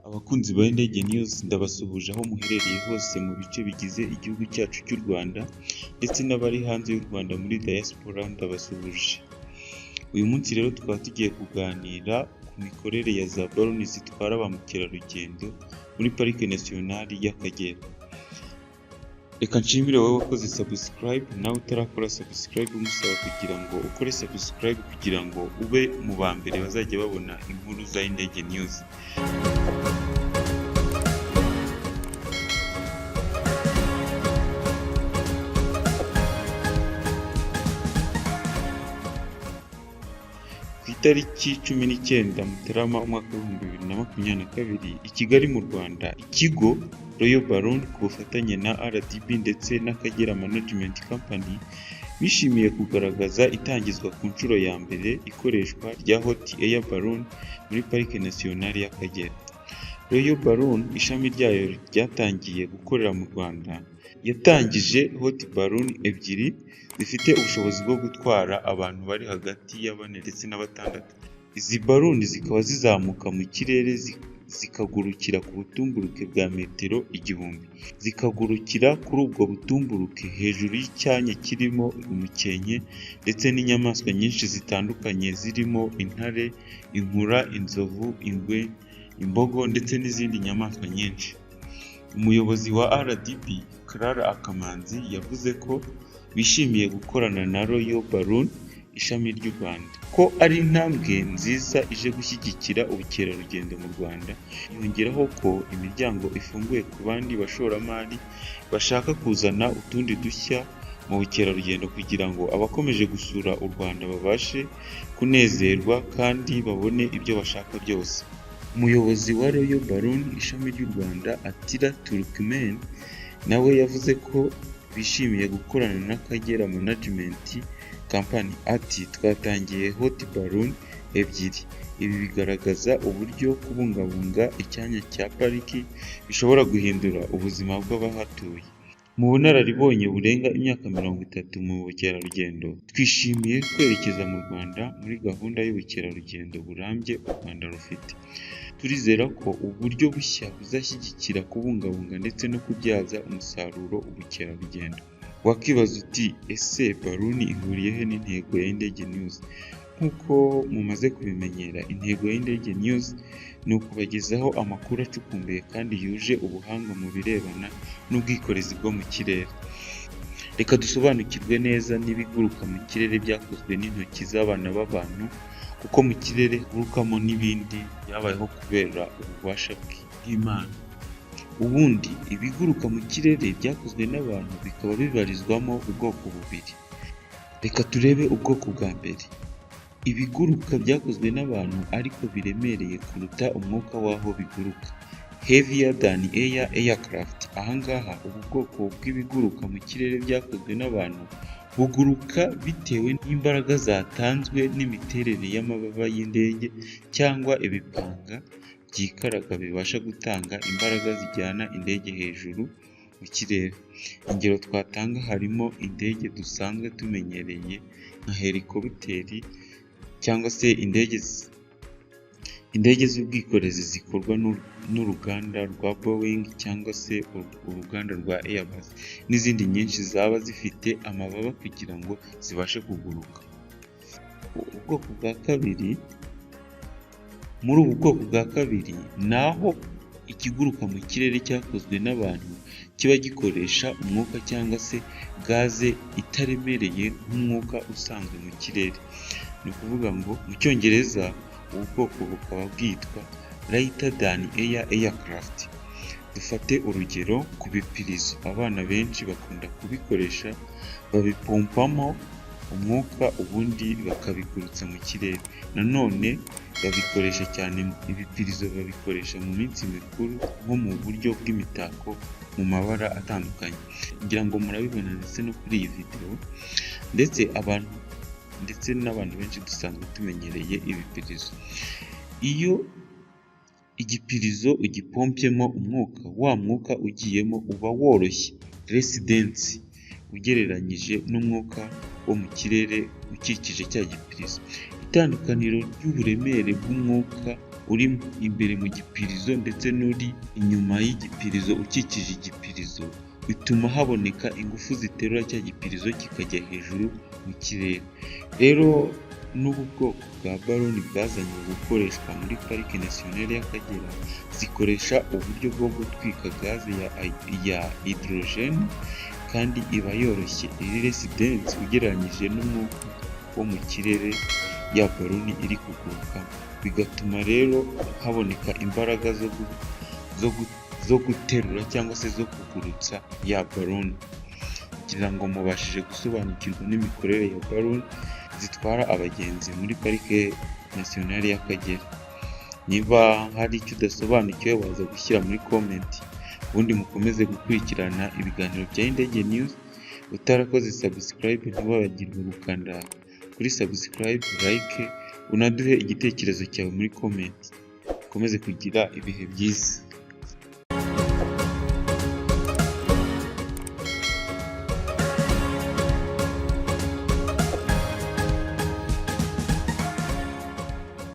Abakunzi ba Indege News ndabasuhuje aho muherereye hose mu bice bigize igihugu cyacu cy'u Rwanda ndetse n'abari hanze y'u Rwanda muri diaspora ndabasuhuje. Uyu munsi rero tukaba tugiye kuganira ku mikorere ya za baloni zitwara ba mukerarugendo muri Pariki Nasiyonali y'Akagera. Reka nshimire wowe wakoze subscribe, nawe utarakora subscribe umusaba kugira ngo ukore subscribe kugira ngo ube mu ba mbere bazajya babona inkuru za Indege News. Ku itariki 19 Mutarama umwaka w'2022 i Kigali mu Rwanda, ikigo Royal Balloon ku bufatanye na RDB ndetse n'Akagera Management Company bishimiye kugaragaza itangizwa ku nshuro ya mbere ikoreshwa rya Hot Air Balloon muri Pariki Nasiyonali y'Akagera. Royal Balloon ishami ryayo ryatangiye gukorera mu Rwanda yatangije Hot Balloon ebyiri zifite ubushobozi bwo gutwara abantu bari hagati ya 4 ndetse na 6. Izi balloon zikaba zizamuka mu kirere zikagurukira ku butumburuke bwa metero 1000, zikagurukira kuri ubwo butumburuke hejuru y'icyanya kirimo umukenke ndetse n'inyamaswa nyinshi zitandukanye zirimo intare, inkura, inzovu, ingwe, imbogo ndetse n'izindi nyamaswa nyinshi. Umuyobozi wa RDB Clara Akamanzi yavuze ko bishimiye gukorana na Royal Balloon ishami ry'u Rwanda, ko ari intambwe nziza ije gushyigikira ubukerarugendo mu Rwanda. Yongeraho ko imiryango ifunguye ku bandi bashoramari bashaka kuzana utundi dushya mu bukerarugendo kugira ngo abakomeje gusura u Rwanda babashe kunezerwa kandi babone ibyo bashaka byose. Umuyobozi wa Royal Balloon ishami ry'u Rwanda Atira Turkmen nawe yavuze ko bishimiye gukorana n'Akagera Management Company. Ati twatangiye Hot Balloon ebyiri, ibi bigaragaza uburyo kubungabunga icyanya cya pariki bishobora guhindura ubuzima bw'abahatuye. Mu bunararibonye burenga imyaka 30 mu bukerarugendo, twishimiye kwerekeza mu Rwanda muri gahunda y'ubukerarugendo burambye u Rwanda rufite. Turizera ko uburyo bushya buzashyigikira kubungabunga ndetse no kubyaza umusaruro ubukerarugendo. Wakibaza uti ese balloon ihuriye he n'intego ya Indege News? Nk'uko mumaze kubimenyera, intego ya Indege News ni ukubagezaho amakuru acukumbuye kandi yuje ubuhanga mu birebana n'ubwikorezi bwo mu kirere. Reka dusobanukirwe neza n'ibiguruka mu kirere byakozwe n'intoki z'abana b'abantu, kuko mu kirere hagurukamo n'ibindi byabayeho kubera ububasha bw'Imana. Ubundi ibiguruka mu kirere byakozwe n'abantu bikaba bibarizwamo ubwoko bubiri. Reka turebe ubwoko bwa mbere. Ibiguruka byakozwe n'abantu ariko biremereye kuruta umwuka w'aho biguruka, heavier than air aircraft. Ahangaha ubu bwoko bw'ibiguruka mu kirere byakozwe n'abantu buguruka bitewe n'imbaraga zatanzwe n'imiterere y'amababa y'indege cyangwa ibipanga byikaraga bibasha gutanga imbaraga zijyana indege hejuru mu kirere. Ingero twatanga harimo indege dusanzwe tumenyereye nka helikopteri cyangwa se indege z'ubwikorezi zikorwa n'uruganda rwa Boeing cyangwa se uruganda rwa Airbus n'izindi nyinshi zaba zifite amababa kugira ngo zibashe kuguruka. Ubwoko bwa kabiri, muri ubu bwoko bwa kabiri naho ikiguruka mu kirere cyakozwe n'abantu kiba gikoresha umwuka cyangwa se gaze itaremereye nk'umwuka usanzwe mu kirere. Ni ukuvuga ngo mu Cyongereza ubu bwoko bukaba bwitwa lighter than air aircraft. Dufate urugero ku bipirizo. Abana benshi bakunda kubikoresha, babipompamo umwuka ubundi bakabigurutsa mu kirere. Nanone babikoresha cyane, ibipirizo babikoresha mu minsi mikuru nko mu buryo bw'imitako mu mabara atandukanye. Ngira ngo murabibona ndetse no kuri iyi video, ndetse n'abantu benshi dusanzwe tumenyereye ibipirizo. Iyo igipirizo ugipompyemo umwuka, wa mwuka ugiyemo uba woroshye, less dense ugereranyije n'umwuka wo mu kirere ukikije cya gipirizo. Itandukaniro ry'uburemere bw'umwuka uri imbere mu gipirizo ndetse n'uri inyuma y'igipirizo ukikije igipirizo, bituma haboneka ingufu ziterura cya gipirizo kikajya hejuru mu kirere. Rero n'ubu bwoko bwa baloni bwazanywe gukoreshwa muri Pariki Nasiyonari y'Akagera, zikoresha uburyo bwo gutwika gaze ya hydrogene kandi iba yoroshye, iri less dense ugereranyije n'umwuka wo mu kirere ya baloni iri kuguruka, bigatuma rero haboneka imbaraga zo guterura cyangwa se zo kugurutsa ya baloni. Kugira ngo mubashije gusobanukirwa n'imikorere ya baloni zitwara abagenzi muri Parike Nasiyonari y'Akagera. Niba hari icyo udasobanukiwe waza gushyira muri comment, ubundi mukomeze gukurikirana ibiganiro bya Indege News. Utarakoze subscribe ntiwibagirwe gukanda kuri subscribe, like, unaduhe igitekerezo cyawe muri comment. Ukomeze kugira ibihe byiza.